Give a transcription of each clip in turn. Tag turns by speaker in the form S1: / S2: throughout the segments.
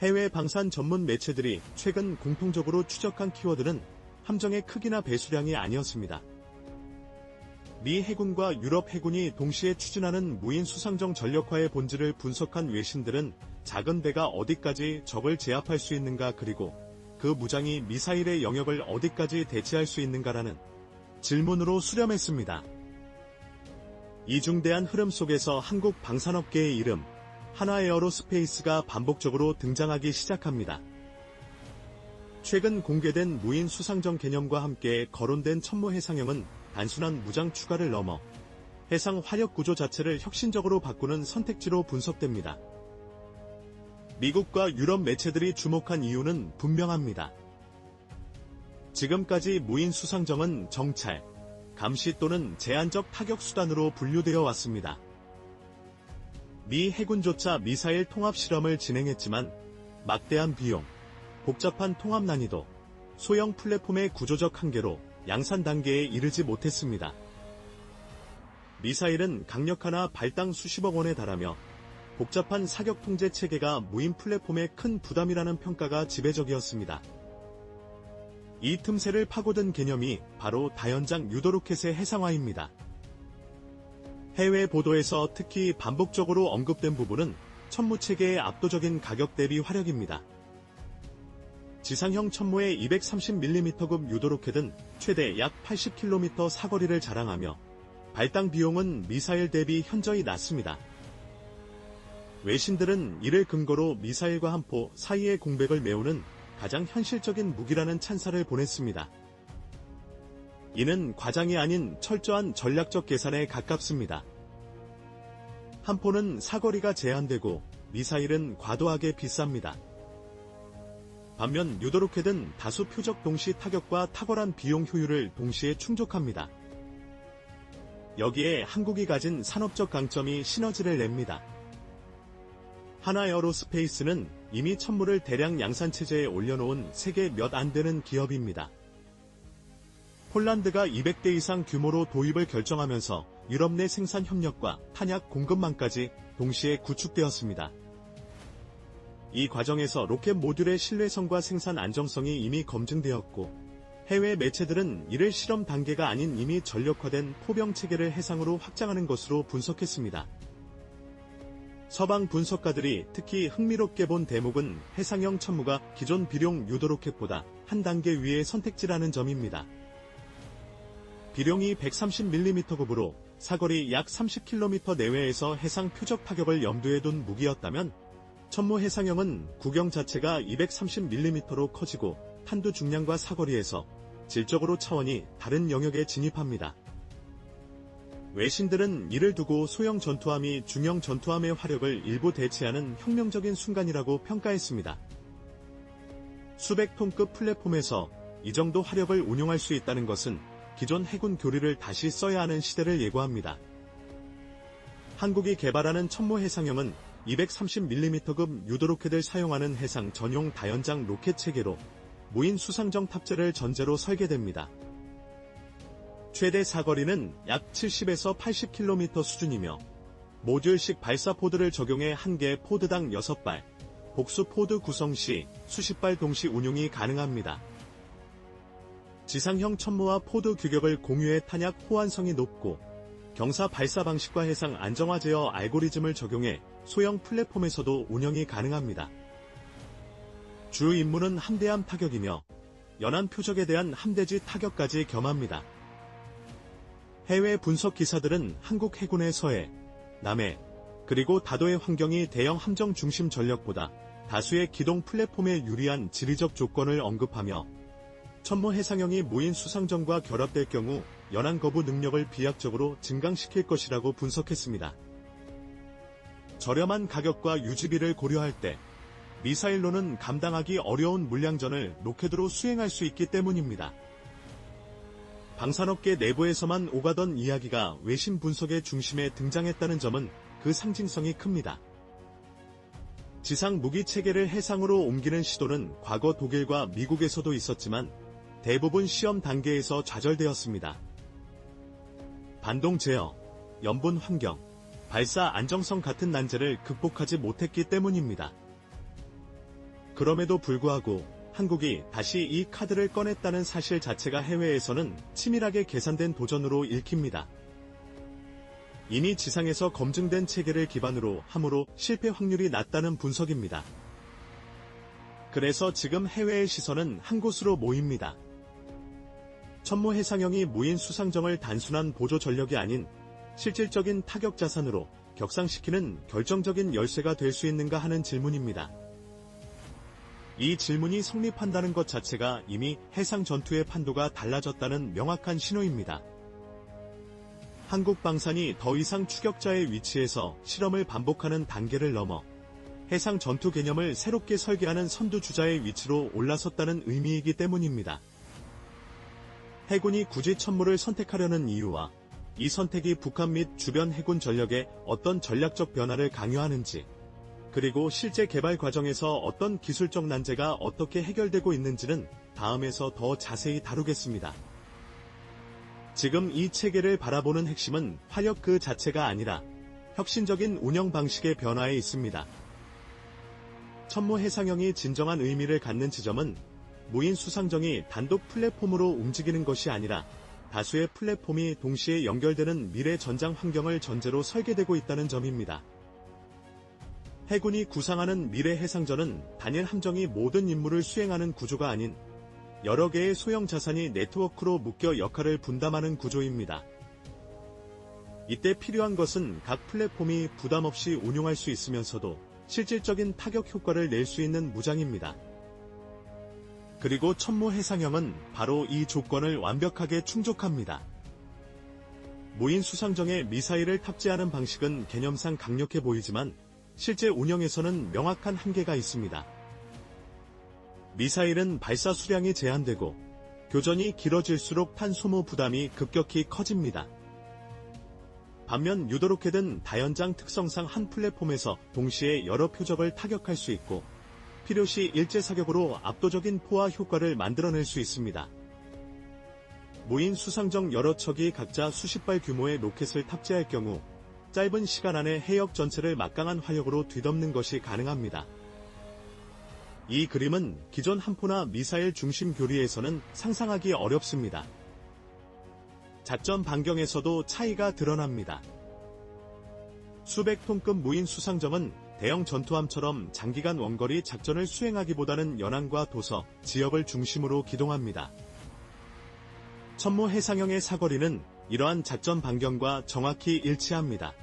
S1: 해외 방산 전문 매체들이 최근 공통적으로 추적한 키워드는 함정의 크기나 배수량이 아니었습니다. 미 해군과 유럽 해군이 동시에 추진하는 무인 수상정 전력화의 본질을 분석한 외신들은 작은 배가 어디까지 적을 제압할 수 있는가, 그리고 그 무장이 미사일의 영역을 어디까지 대체할 수 있는가라는 질문으로 수렴했습니다. 이 중대한 흐름 속에서 한국 방산업계의 이름 하나에어로스페이스가 반복적으로 등장하기 시작합니다. 최근 공개된 무인 수상정 개념과 함께 거론된 천무 해상형은 단순한 무장 추가를 넘어 해상 화력 구조 자체를 혁신적으로 바꾸는 선택지로 분석됩니다. 미국과 유럽 매체들이 주목한 이유는 분명합니다. 지금까지 무인 수상정은 정찰, 감시 또는 제한적 타격 수단으로 분류되어 왔습니다. 미 해군조차 미사일 통합 실험을 진행했지만 막대한 비용, 복잡한 통합 난이도, 소형 플랫폼의 구조적 한계로 양산 단계에 이르지 못했습니다. 미사일은 강력하나 발당 수십억 원에 달하며 복잡한 사격 통제 체계가 무인 플랫폼에 큰 부담이라는 평가가 지배적이었습니다. 이 틈새를 파고든 개념이 바로 다연장 유도로켓의 해상화입니다. 해외 보도에서 특히 반복적으로 언급된 부분은 천무체계의 압도적인 가격 대비 화력입니다. 지상형 천무의 230mm급 유도로켓은 최대 약 80km 사거리를 자랑하며 발당 비용은 미사일 대비 현저히 낮습니다. 외신들은 이를 근거로 미사일과 한 포 사이의 공백을 메우는 가장 현실적인 무기라는 찬사를 보냈습니다. 이는 과장이 아닌 철저한 전략적 계산에 가깝습니다. 한 포는 사거리가 제한되고 미사일은 과도하게 비쌉니다. 반면 유도로켓은 다수 표적 동시 타격과 탁월한 비용 효율을 동시에 충족합니다. 여기에 한국이 가진 산업적 강점이 시너지를 냅니다. 하나에어로스페이스는 이미 천무를 대량 양산체제에 올려놓은 세계 몇 안 되는 기업입니다. 폴란드가 200대 이상 규모로 도입을 결정하면서 유럽 내 생산 협력과 탄약 공급망까지 동시에 구축되었습니다. 이 과정에서 로켓 모듈의 신뢰성과 생산 안정성이 이미 검증되었고, 해외 매체들은 이를 실험 단계가 아닌 이미 전력화된 포병 체계를 해상으로 확장하는 것으로 분석했습니다. 서방 분석가들이 특히 흥미롭게 본 대목은 해상형 천무가 기존 비룡 유도로켓보다 한 단계 위의 선택지라는 점입니다. 비룡이 130mm급으로 사거리 약 30km 내외에서 해상 표적 타격을 염두에 둔 무기였다면, 천무 해상형은 구경 자체가 230mm로 커지고 탄두 중량과 사거리에서 질적으로 차원이 다른 영역에 진입합니다. 외신들은 이를 두고 소형 전투함이 중형 전투함의 화력을 일부 대체하는 혁명적인 순간이라고 평가했습니다. 수백 톤급 플랫폼에서 이 정도 화력을 운용할 수 있다는 것은 기존 해군 교리를 다시 써야 하는 시대를 예고합니다. 한국이 개발하는 천무 해상형은 230mm급 유도로켓을 사용하는 해상 전용 다연장 로켓 체계로 무인 수상정 탑재를 전제로 설계됩니다. 최대 사거리는 약 70에서 80km 수준이며 모듈식 발사 포드를 적용해 한 개 포드당 6발, 복수 포드 구성 시 수십 발 동시 운용이 가능합니다. 지상형 천무와 포드 규격을 공유해 탄약 호환성이 높고 경사 발사 방식과 해상 안정화 제어 알고리즘을 적용해 소형 플랫폼에서도 운영이 가능합니다. 주 임무는 함대함 타격이며 연안 표적에 대한 함대지 타격까지 겸합니다. 해외 분석 기사들은 한국 해군의 서해, 남해, 그리고 다도의 환경이 대형 함정 중심 전력보다 다수의 기동 플랫폼에 유리한 지리적 조건을 언급하며 천무 해상형이 무인 수상정과 결합될 경우 연안 거부 능력을 비약적으로 증강시킬 것이라고 분석했습니다. 저렴한 가격과 유지비를 고려할 때 미사일로는 감당하기 어려운 물량전을 로켓으로 수행할 수 있기 때문입니다. 방산업계 내부에서만 오가던 이야기가 외신 분석의 중심에 등장했다는 점은 그 상징성이 큽니다. 지상 무기 체계를 해상으로 옮기는 시도는 과거 독일과 미국에서도 있었지만 대부분 시험 단계에서 좌절되었습니다. 반동 제어, 염분 환경, 발사 안정성 같은 난제를 극복하지 못했기 때문입니다. 그럼에도 불구하고 한국이 다시 이 카드를 꺼냈다는 사실 자체가 해외에서는 치밀하게 계산된 도전으로 읽힙니다. 이미 지상에서 검증된 체계를 기반으로 함으로 실패 확률이 낮다는 분석입니다. 그래서 지금 해외의 시선은 한 곳으로 모입니다. 천무 해상형이 무인 수상정을 단순한 보조 전력이 아닌 실질적인 타격 자산으로 격상시키는 결정적인 열쇠가 될 수 있는가 하는 질문입니다. 이 질문이 성립한다는 것 자체가 이미 해상 전투의 판도가 달라졌다는 명확한 신호입니다. 한국 방산이 더 이상 추격자의 위치에서 실험을 반복하는 단계를 넘어 해상 전투 개념을 새롭게 설계하는 선두주자의 위치로 올라섰다는 의미이기 때문입니다. 해군이 굳이 천무를 선택하려는 이유와 이 선택이 북한 및 주변 해군 전력에 어떤 전략적 변화를 강요하는지, 그리고 실제 개발 과정에서 어떤 기술적 난제가 어떻게 해결되고 있는지는 다음에서 더 자세히 다루겠습니다. 지금 이 체계를 바라보는 핵심은 화력 그 자체가 아니라 혁신적인 운영 방식의 변화에 있습니다. 천무 해상형이 진정한 의미를 갖는 지점은 무인 수상정이 단독 플랫폼으로 움직이는 것이 아니라 다수의 플랫폼이 동시에 연결되는 미래 전장 환경을 전제로 설계되고 있다는 점입니다. 해군이 구상하는 미래 해상전은 단일 함정이 모든 임무를 수행하는 구조가 아닌 여러 개의 소형 자산이 네트워크로 묶여 역할을 분담하는 구조입니다. 이때 필요한 것은 각 플랫폼이 부담 없이 운용할 수 있으면서도 실질적인 타격 효과를 낼 수 있는 무장입니다. 그리고 천무 해상형은 바로 이 조건을 완벽하게 충족합니다. 무인 수상정에 미사일을 탑재하는 방식은 개념상 강력해 보이지만 실제 운영에서는 명확한 한계가 있습니다. 미사일은 발사 수량이 제한되고 교전이 길어질수록 탄소모 부담이 급격히 커집니다. 반면 유도로켓은 다연장 특성상 한 플랫폼에서 동시에 여러 표적을 타격할 수 있고 필요시 일제 사격으로 압도적인 포화 효과를 만들어낼 수 있습니다. 무인 수상정 여러 척이 각자 수십 발 규모의 로켓을 탑재할 경우 짧은 시간 안에 해역 전체를 막강한 화력으로 뒤덮는 것이 가능합니다. 이 그림은 기존 함포나 미사일 중심 교리에서는 상상하기 어렵습니다. 작전 반경에서도 차이가 드러납니다. 수백 톤급 무인 수상정은 대형 전투함처럼 장기간 원거리 작전을 수행하기보다는 연안과 도서, 지역을 중심으로 기동합니다. 천무 해상형의 사거리는 이러한 작전 반경과 정확히 일치합니다.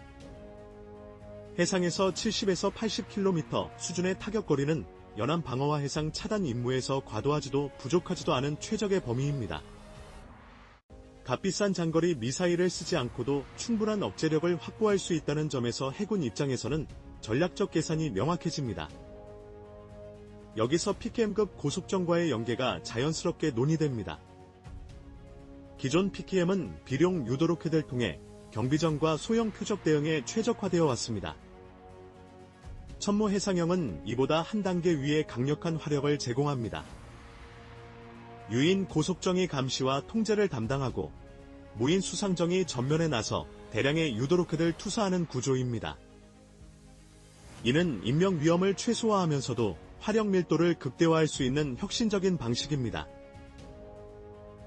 S1: 해상에서 70에서 80km 수준의 타격거리는 연안 방어와 해상 차단 임무에서 과도하지도 부족하지도 않은 최적의 범위입니다. 값비싼 장거리 미사일을 쓰지 않고도 충분한 억제력을 확보할 수 있다는 점에서 해군 입장에서는 전략적 계산이 명확해집니다. 여기서 PKM급 고속정과의 연계가 자연스럽게 논의됩니다. 기존 PKM은 비룡 유도로켓을 통해 경비정과 소형 표적 대응에 최적화되어 왔습니다. 천무 해상형은 이보다 한 단계 위의 강력한 화력을 제공합니다. 유인 고속정이 감시와 통제를 담당하고 무인 수상정이 전면에 나서 대량의 유도로켓을 투사하는 구조입니다. 이는 인명 위험을 최소화하면서도 화력 밀도를 극대화할 수 있는 혁신적인 방식입니다.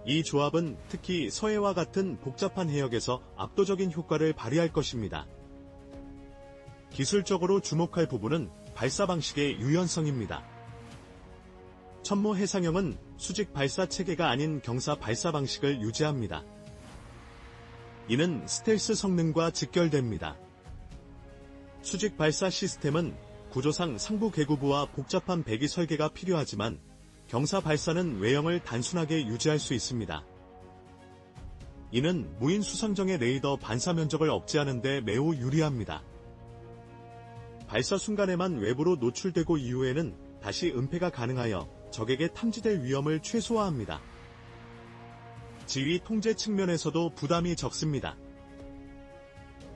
S1: 이 조합은 특히 서해와 같은 복잡한 해역에서 압도적인 효과를 발휘할 것입니다. 기술적으로 주목할 부분은 발사 방식의 유연성입니다. 천무 해상형은 수직 발사 체계가 아닌 경사 발사 방식을 유지합니다. 이는 스텔스 성능과 직결됩니다. 수직 발사 시스템은 구조상 상부 계구부와 복잡한 배기 설계가 필요하지만 경사 발사는 외형을 단순하게 유지할 수 있습니다. 이는 무인 수상정의 레이더 반사 면적을 억제하는 데 매우 유리합니다. 발사 순간에만 외부로 노출되고 이후에는 다시 은폐가 가능하여 적에게 탐지될 위험을 최소화합니다. 지휘 통제 측면에서도 부담이 적습니다.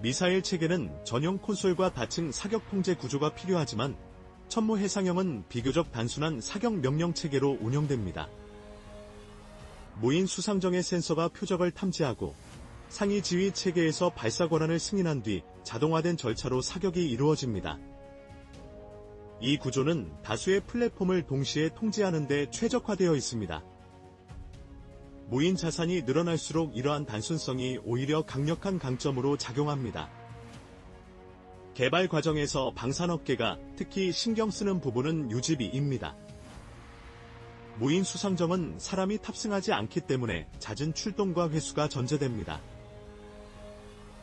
S1: 미사일 체계는 전용 콘솔과 다층 사격 통제 구조가 필요하지만 천무 해상형은 비교적 단순한 사격 명령 체계로 운영됩니다. 무인 수상정의 센서가 표적을 탐지하고 상위 지휘 체계에서 발사 권한을 승인한 뒤 자동화된 절차로 사격이 이루어집니다. 이 구조는 다수의 플랫폼을 동시에 통제하는 데 최적화되어 있습니다. 무인 자산이 늘어날수록 이러한 단순성이 오히려 강력한 강점으로 작용합니다. 개발 과정에서 방산업계가 특히 신경 쓰는 부분은 유지비입니다. 무인 수상정은 사람이 탑승하지 않기 때문에 잦은 출동과 회수가 전제됩니다.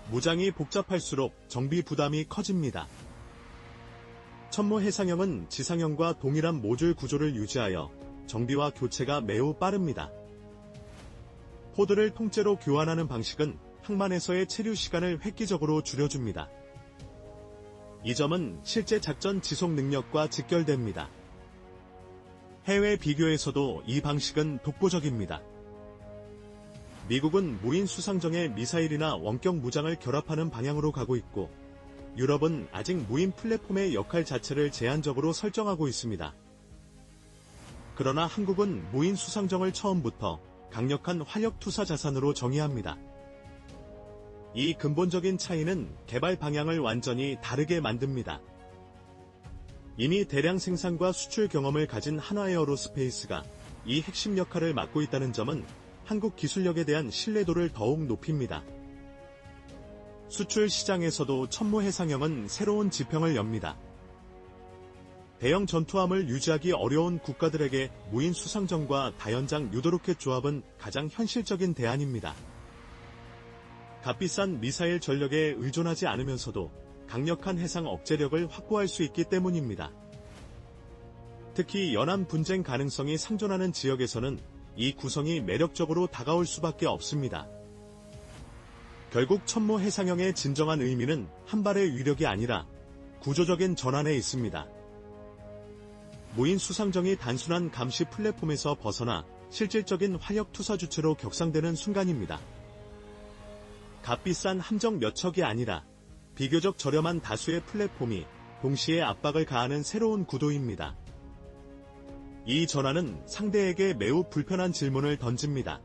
S1: 무장이 복잡할수록 정비 부담이 커집니다. 천무 해상형은 지상형과 동일한 모듈 구조를 유지하여 정비와 교체가 매우 빠릅니다. 포드를 통째로 교환하는 방식은 항만에서의 체류 시간을 획기적으로 줄여줍니다. 이 점은 실제 작전 지속 능력과 직결됩니다. 해외 비교에서도 이 방식은 독보적입니다. 미국은 무인 수상정에 미사일이나 원격 무장을 결합하는 방향으로 가고 있고, 유럽은 아직 무인 플랫폼의 역할 자체를 제한적으로 설정하고 있습니다. 그러나 한국은 무인 수상정을 처음부터 강력한 화력 투사 자산으로 정의합니다. 이 근본적인 차이는 개발 방향을 완전히 다르게 만듭니다. 이미 대량 생산과 수출 경험을 가진 한화에어로스페이스가 이 핵심 역할을 맡고 있다는 점은 한국 기술력에 대한 신뢰도를 더욱 높입니다. 수출 시장에서도 천무 해상형은 새로운 지평을 엽니다. 대형 전투함을 유지하기 어려운 국가들에게 무인 수상정과 다연장 유도로켓 조합은 가장 현실적인 대안입니다. 값비싼 미사일 전력에 의존하지 않으면서도 강력한 해상 억제력을 확보할 수 있기 때문입니다. 특히 연안 분쟁 가능성이 상존하는 지역에서는 이 구성이 매력적으로 다가올 수밖에 없습니다. 결국 천무 해상형의 진정한 의미는 한 발의 위력이 아니라 구조적인 전환에 있습니다. 무인 수상정이 단순한 감시 플랫폼에서 벗어나 실질적인 화력 투사 주체로 격상되는 순간입니다. 값비싼 함정 몇 척이 아니라 비교적 저렴한 다수의 플랫폼이 동시에 압박을 가하는 새로운 구도입니다. 이 전환은 상대에게 매우 불편한 질문을 던집니다.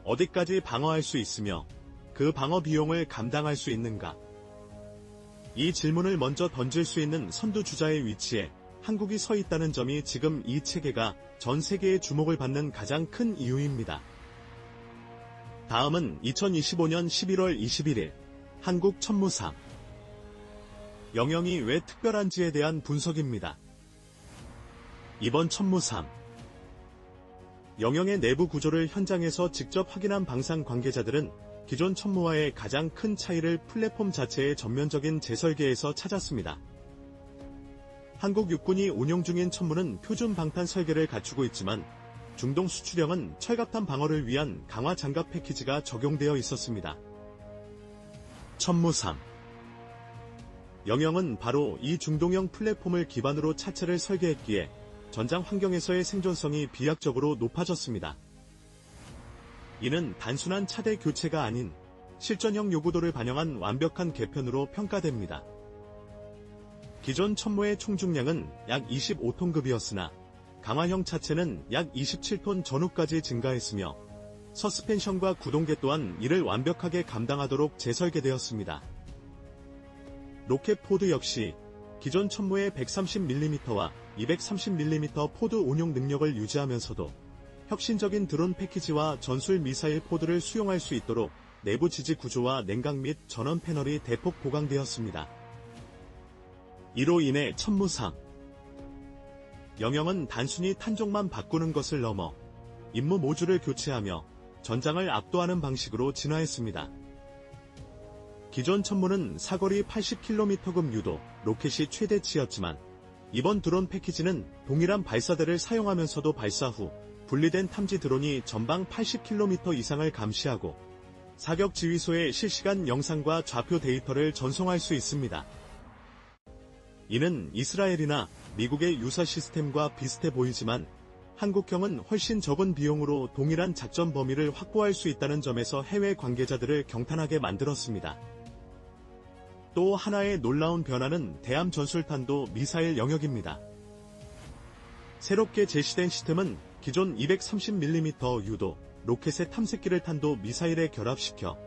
S1: 어디까지 방어할 수 있으며 그 방어 비용을 감당할 수 있는가? 이 질문을 먼저 던질 수 있는 선두주자의 위치에 한국이 서 있다는 점이 지금 이 체계가 전 세계의 주목을 받는 가장 큰 이유입니다. 다음은 2025년 11월 21일 한국 천무상 영영이 왜 특별한지에 대한 분석입니다. 이번 천무상 영영의 내부 구조를 현장에서 직접 확인한 방산 관계자들은 기존 천무와의 가장 큰 차이를 플랫폼 자체의 전면적인 재설계에서 찾았습니다. 한국 육군이 운용 중인 천무는 표준 방탄 설계를 갖추고 있지만 중동 수출형은 철갑탄 방어를 위한 강화 장갑 패키지가 적용되어 있었습니다. 천무3 영영은 바로 이 중동형 플랫폼을 기반으로 차체를 설계했기에 전장 환경에서의 생존성이 비약적으로 높아졌습니다. 이는 단순한 차대 교체가 아닌 실전형 요구도를 반영한 완벽한 개편으로 평가됩니다. 기존 천무의 총중량은 약 25톤급이었으나 강화형 차체는 약 27톤 전후까지 증가했으며 서스펜션과 구동계 또한 이를 완벽하게 감당하도록 재설계되었습니다. 로켓 포드 역시 기존 천무의 130mm와 230mm 포드 운용 능력을 유지하면서도 혁신적인 드론 패키지와 전술 미사일 포드를 수용할 수 있도록 내부 지지 구조와 냉각 및 전원 패널이 대폭 보강되었습니다. 이로 인해 천무상 영영은 단순히 탄종만 바꾸는 것을 넘어 임무 모듈을 교체하며 전장을 압도하는 방식으로 진화했습니다. 기존 천무는 사거리 80km급 유도, 로켓이 최대치였지만 이번 드론 패키지는 동일한 발사대를 사용하면서도 발사 후 분리된 탐지 드론이 전방 80km 이상을 감시하고 사격 지휘소에 실시간 영상과 좌표 데이터를 전송할 수 있습니다. 이는 이스라엘이나 미국의 유사 시스템과 비슷해 보이지만 한국형은 훨씬 적은 비용으로 동일한 작전 범위를 확보할 수 있다는 점에서 해외 관계자들을 경탄하게 만들었습니다. 또 하나의 놀라운 변화는 대함 전술탄도 미사일 영역입니다. 새롭게 제시된 시스템은 기존 230mm 유도, 로켓의 탐색기를 탄도 미사일에 결합시켜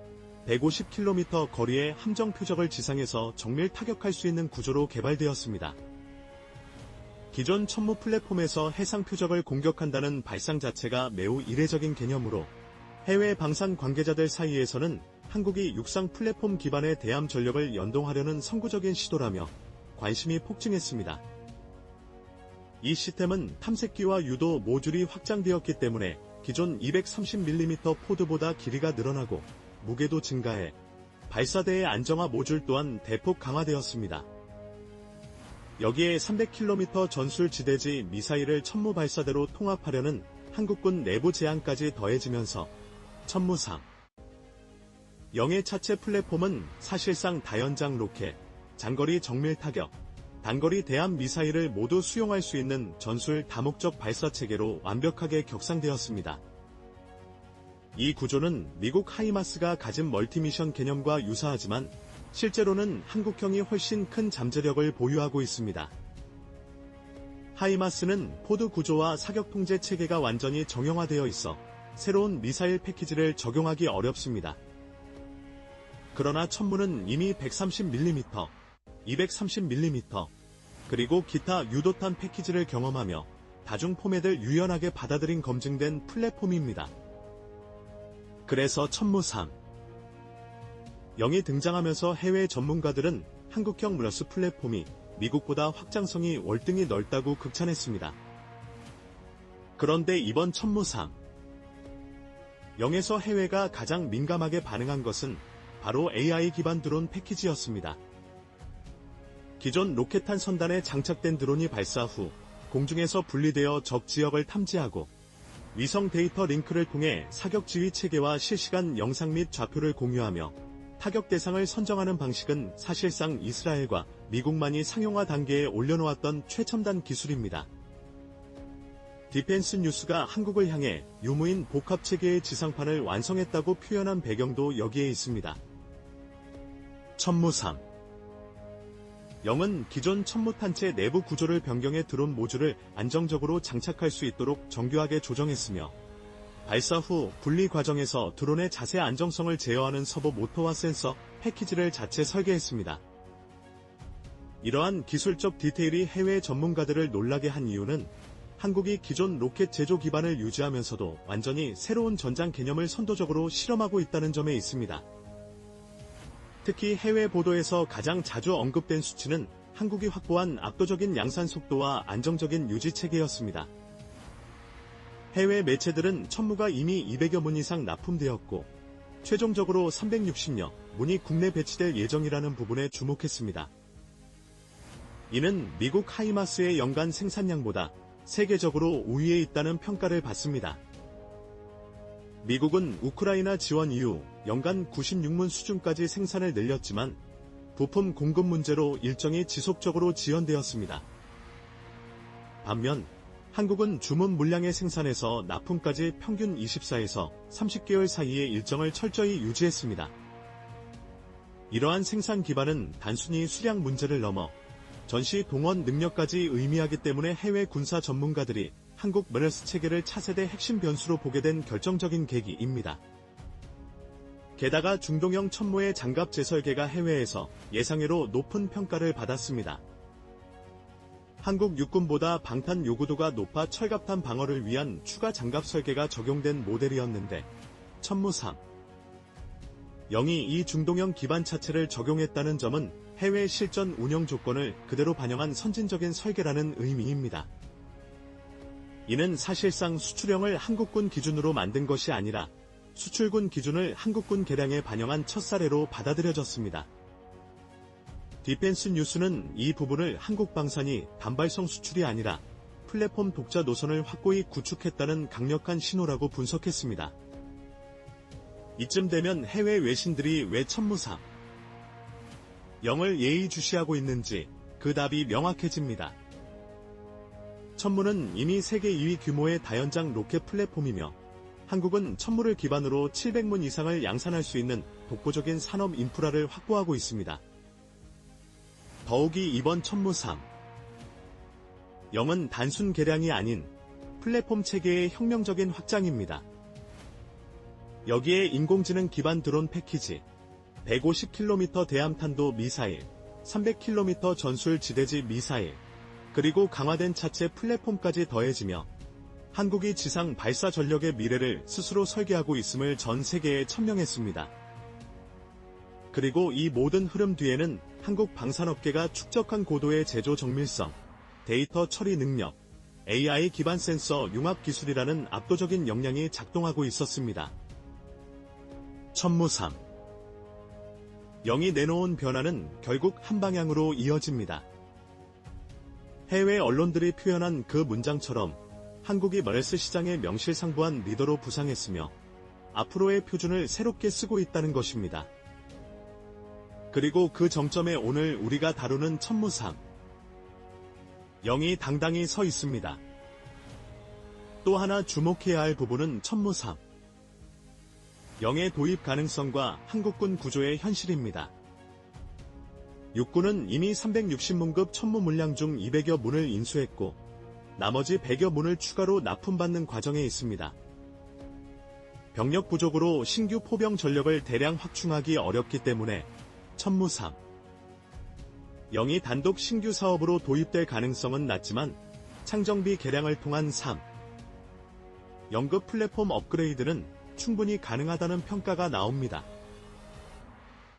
S1: 150km 거리의 함정 표적을 지상에서 정밀 타격할 수 있는 구조로 개발되었습니다. 기존 천무 플랫폼에서 해상 표적을 공격한다는 발상 자체가 매우 이례적인 개념으로 해외 방산 관계자들 사이에서는 한국이 육상 플랫폼 기반의 대함 전력을 연동하려는 선구적인 시도라며 관심이 폭증했습니다. 이 시스템은 탐색기와 유도 모듈이 확장되었기 때문에 기존 230mm 포드보다 길이가 늘어나고 무게도 증가해 발사대의 안정화 모듈 또한 대폭 강화되었습니다. 여기에 300km 전술 지대지 미사일을 천무 발사대로 통합하려는 한국군 내부 제안까지 더해지면서 천무3 영의 차체 플랫폼은 사실상 다연장 로켓, 장거리 정밀 타격, 단거리 대함 미사일을 모두 수용할 수 있는 전술 다목적 발사 체계로 완벽하게 격상되었습니다. 이 구조는 미국 하이마스가 가진 멀티미션 개념과 유사하지만 실제로는 한국형이 훨씬 큰 잠재력을 보유하고 있습니다. 하이마스는 포드 구조와 사격 통제 체계가 완전히 정형화되어 있어 새로운 미사일 패키지를 적용하기 어렵습니다. 그러나 천무는 이미 130mm, 230mm, 그리고 기타 유도탄 패키지를 경험하며 다중 포맷을 유연하게 받아들인 검증된 플랫폼입니다. 그래서 천무3 영이 등장하면서 해외 전문가들은 한국형 무러스 플랫폼이 미국보다 확장성이 월등히 넓다고 극찬했습니다. 그런데 이번 천무3 영에서 해외가 가장 민감하게 반응한 것은 바로 AI 기반 드론 패키지였습니다. 기존 로켓탄 선단에 장착된 드론이 발사 후 공중에서 분리되어 적 지역을 탐지하고 위성 데이터 링크를 통해 사격 지휘 체계와 실시간 영상 및 좌표를 공유하며 타격 대상을 선정하는 방식은 사실상 이스라엘과 미국만이 상용화 단계에 올려놓았던 최첨단 기술입니다. 디펜스 뉴스가 한국을 향해 유무인 복합체계의 지상판을 완성했다고 표현한 배경도 여기에 있습니다. 천무3 영은 기존 천무탄체 내부 구조를 변경해 드론 모듈을 안정적으로 장착할 수 있도록 정교하게 조정했으며 발사 후 분리 과정에서 드론의 자세 안정성을 제어하는 서버 모터와 센서 패키지를 자체 설계했습니다. 이러한 기술적 디테일이 해외 전문가들을 놀라게 한 이유는 한국이 기존 로켓 제조 기반을 유지하면서도 완전히 새로운 전장 개념을 선도적으로 실험하고 있다는 점에 있습니다. 특히 해외 보도에서 가장 자주 언급된 수치는 한국이 확보한 압도적인 양산 속도와 안정적인 유지 체계였습니다. 해외 매체들은 천무가 이미 200여 문 이상 납품되었고 최종적으로 360여 문이 국내 배치될 예정이라는 부분에 주목했습니다. 이는 미국 하이마스의 연간 생산량보다 세계적으로 우위에 있다는 평가를 받습니다. 미국은 우크라이나 지원 이후 연간 96문 수준까지 생산을 늘렸지만 부품 공급 문제로 일정이 지속적으로 지연되었습니다. 반면 한국은 주문 물량의 생산에서 납품까지 평균 24에서 30개월 사이의 일정을 철저히 유지했습니다. 이러한 생산 기반은 단순히 수량 문제를 넘어 전시 동원 능력까지 의미하기 때문에 해외 군사 전문가들이 한국 메르스 체계를 차세대 핵심 변수로 보게 된 결정적인 계기입니다. 게다가 중동형 천무의 장갑 재설계가 해외에서 예상외로 높은 평가를 받았습니다. 한국 육군보다 방탄 요구도가 높아 철갑탄 방어를 위한 추가 장갑 설계가 적용된 모델이었는데 천무3 영이 이 중동형 기반 차체를 적용했다는 점은 해외 실전 운영 조건을 그대로 반영한 선진적인 설계라는 의미입니다. 이는 사실상 수출형을 한국군 기준으로 만든 것이 아니라 수출군 기준을 한국군 개량에 반영한 첫 사례로 받아들여졌습니다. 디펜스 뉴스는 이 부분을 한국 방산이 단발성 수출이 아니라 플랫폼 독자 노선을 확고히 구축했다는 강력한 신호라고 분석했습니다. 이쯤 되면 해외 외신들이 왜 천무3 영을 예의주시하고 있는지 그 답이 명확해집니다. 천무는 이미 세계 2위 규모의 다연장 로켓 플랫폼이며 한국은 천무를 기반으로 700문 이상을 양산할 수 있는 독보적인 산업 인프라를 확보하고 있습니다. 더욱이 이번 천무3 영은 단순 개량이 아닌 플랫폼 체계의 혁명적인 확장입니다. 여기에 인공지능 기반 드론 패키지, 150km 대함탄도 미사일, 300km 전술 지대지 미사일, 그리고 강화된 차체 플랫폼까지 더해지며 한국이 지상 발사 전력의 미래를 스스로 설계하고 있음을 전 세계에 천명했습니다. 그리고 이 모든 흐름 뒤에는 한국 방산업계가 축적한 고도의 제조 정밀성, 데이터 처리 능력, AI 기반 센서 융합 기술이라는 압도적인 역량이 작동하고 있었습니다. 천무3. 영이 내놓은 변화는 결국 한 방향으로 이어집니다. 해외 언론들이 표현한 그 문장처럼 한국이 머레스 시장의 명실상부한 리더로 부상했으며 앞으로의 표준을 새롭게 쓰고 있다는 것입니다. 그리고 그 정점에 오늘 우리가 다루는 천무3. 영이 당당히 서 있습니다. 또 하나 주목해야 할 부분은 천무3. 영의 도입 가능성과 한국군 구조의 현실입니다. 육군은 이미 360문급 천무 물량 중 200여 문을 인수했고 나머지 100여 문을 추가로 납품받는 과정에 있습니다. 병력 부족으로 신규 포병 전력을 대량 확충하기 어렵기 때문에 천무3. 영이 단독 신규 사업으로 도입될 가능성은 낮지만 창정비 개량을 통한 3. 영급 플랫폼 업그레이드는 충분히 가능하다는 평가가 나옵니다.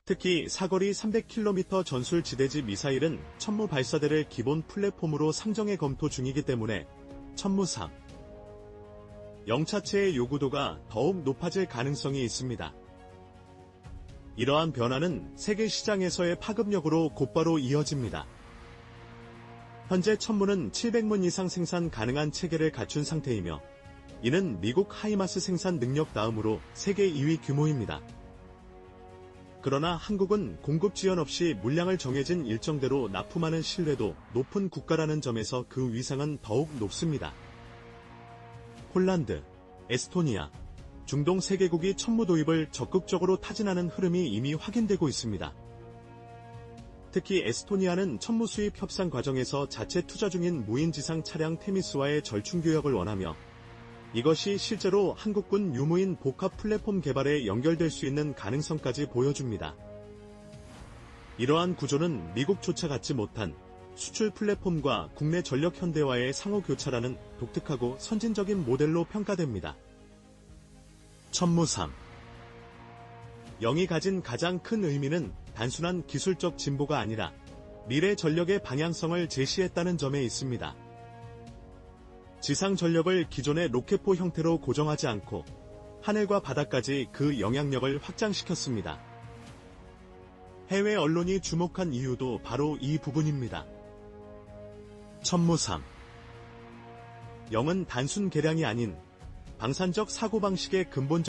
S1: 특히 사거리 300km 전술 지대지 미사일은 천무 발사대를 기본 플랫폼으로 상정해 검토 중이기 때문에 천무3. 영차체의 요구도가 더욱 높아질 가능성이 있습니다. 이러한 변화는 세계 시장에서의 파급력으로 곧바로 이어집니다. 현재 천무는 700문 이상 생산 가능한 체계를 갖춘 상태이며 이는 미국 하이마스 생산 능력 다음으로 세계 2위 규모입니다. 그러나 한국은 공급 지연 없이 물량을 정해진 일정대로 납품하는 신뢰도 높은 국가라는 점에서 그 위상은 더욱 높습니다. 폴란드, 에스토니아, 중동 3개국이 천무 도입을 적극적으로 타진하는 흐름이 이미 확인되고 있습니다. 특히 에스토니아는 천무 수입 협상 과정에서 자체 투자 중인 무인지상 차량 테미스와의 절충 교역을 원하며 이것이 실제로 한국군 유무인 복합 플랫폼 개발에 연결될 수 있는 가능성까지 보여줍니다. 이러한 구조는 미국조차 갖지 못한 수출 플랫폼과 국내 전력 현대화의 상호 교차라는 독특하고 선진적인 모델로 평가됩니다. 천무3. 영이 가진 가장 큰 의미는 단순한 기술적 진보가 아니라 미래 전력의 방향성을 제시했다는 점에 있습니다. 지상 전력을 기존의 로켓포 형태로 고정하지 않고 하늘과 바다까지 그 영향력을 확장시켰습니다. 해외 언론이 주목한 이유도 바로 이 부분입니다. 천무3. 영은 단순 개량이 아닌 방산적 사고방식의 근본적